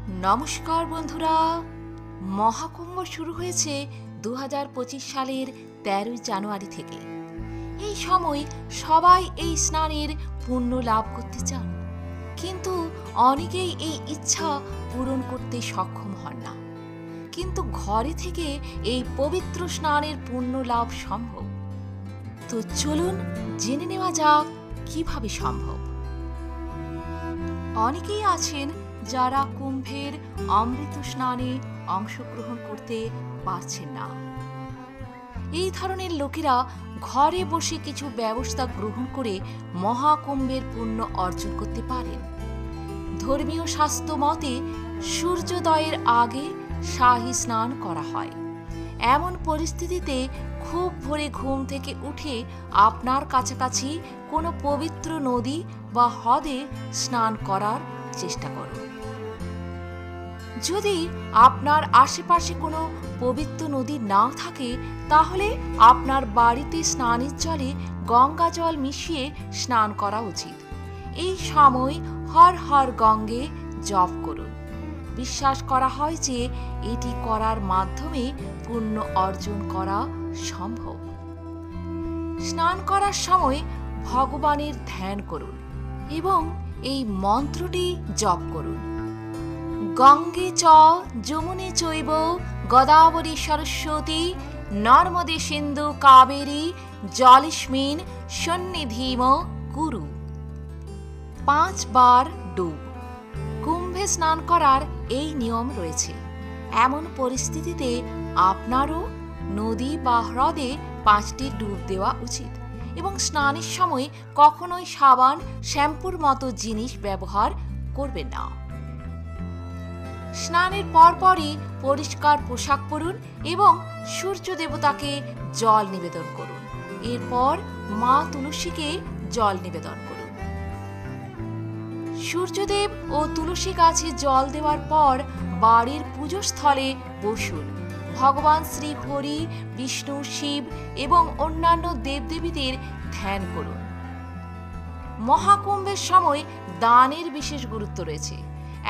নমস্কার বন্ধুরা, মহাকুম্ভ শুরু হয়েছে 2025 সালের 13 জানুয়ারি থেকে। এই সময় সবাই এই স্নানের পুণ্য লাভ করতে চান, কিন্তু অনেকেই এই ইচ্ছা পূরণ করতে সক্ষম হন না। কিন্তু ঘরে থেকে এই পবিত্র স্নানের পুণ্য লাভ সম্ভব। তো চলুন জেনে নেওয়া যাক কিভাবে সম্ভব। অনেকেই আছেন যারা কুম্ভের অমৃত স্নানে অংশগ্রহণ করতে পারছেন না। এই ধরনের লোকেরা ঘরে বসে কিছু ব্যবস্থা গ্রহণ করে মহাকুম্ভের পুণ্য অর্জন করতে পারেন। ধর্মীয় শাস্ত্র মতে সূর্যোদয়ের আগে শাহী স্নান করা হয়। এমন পরিস্থিতিতে খুব ভোরে ঘুম থেকে উঠে আপনার কাছাকাছি কোনো পবিত্র নদী বা হ্রদে স্নান করার চেষ্টা করুন। যদি আপনার আশেপাশে কোনো পবিত্র নদী না থাকে, তাহলে আপনার বাড়িতে স্নানের জলে গঙ্গা জল মিশিয়ে স্নান করা উচিত। এই সময় হর হর গঙ্গে জপ করুন। বিশ্বাস করা হয় যে এটি করার মাধ্যমে পুণ্য অর্জন করা সম্ভব। স্নান করার সময় ভগবানের ধ্যান করুন এবং এই মন্ত্রটি জপ করুন। গঙ্গে চ যমুনে চৈব গোদাবরী সরস্বতী নর্মদে সিন্ধু কাবেরী জলেস্মিন সন্নিধিম কুরু। 5 বার ডুব। কুম্ভে স্নান করার এই নিয়ম রয়েছে। এমন পরিস্থিতিতে আপনারও নদী বা হ্রদে 5টি ডুব দেওয়া উচিত এবং স্নানের সময় কখনোই সাবান, শ্যাম্পুর মতো জিনিস ব্যবহার করবেন না। স্নানের পরপরই পরিষ্কার পোশাক পরুন এবং সূর্য দেবতাকে জল নিবেদন করুন। এরপর মা তুলসীকে জল নিবেদন করুন। সূর্যদেব ও তুলসী গাছে জল দেওয়ার পর বাড়ির পুজোস্থলে বসুন। ভগবান শ্রী হরি, বিষ্ণু, শিব এবং অন্যান্য দেবদেবীদের ধ্যান করুন। মহাকুম্ভের সময় দানের বিশেষ গুরুত্ব রয়েছে।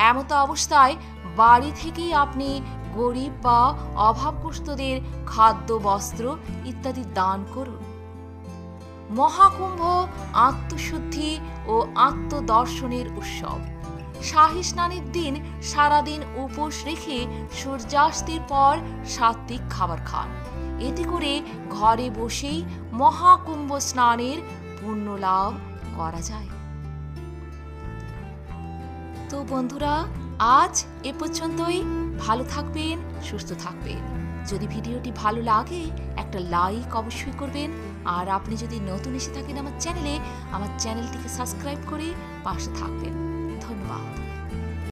এমত অবস্থায় বাড়ি থেকেই আপনি গরিব বা অভাবগ্রস্তদের খাদ্য, বস্ত্র ইত্যাদি দান করুন। মহাকুম্ভ আত্মশুদ্ধি ও আত্মদর্শনের উৎসব। শাহী স্নানের দিন সারাদিন উপোস রেখে সূর্যাস্তের পর সাত্ত্বিক খাবার খান। এতে করে ঘরে বসেই মহাকুম্ভ স্নানের পুণ্য লাভ করা যায়। তো বন্ধুরা, আজ এ পর্যন্তই। ভালো থাকবেন, সুস্থ থাকবেন। যদি ভিডিওটি ভালো লাগে একটা লাইক অবশ্যই করবেন। আর আপনি যদি নতুন এসে থাকেন আমার চ্যানেলটিকে সাবস্ক্রাইব করে পাশে থাকবেন। ধন্যবাদ।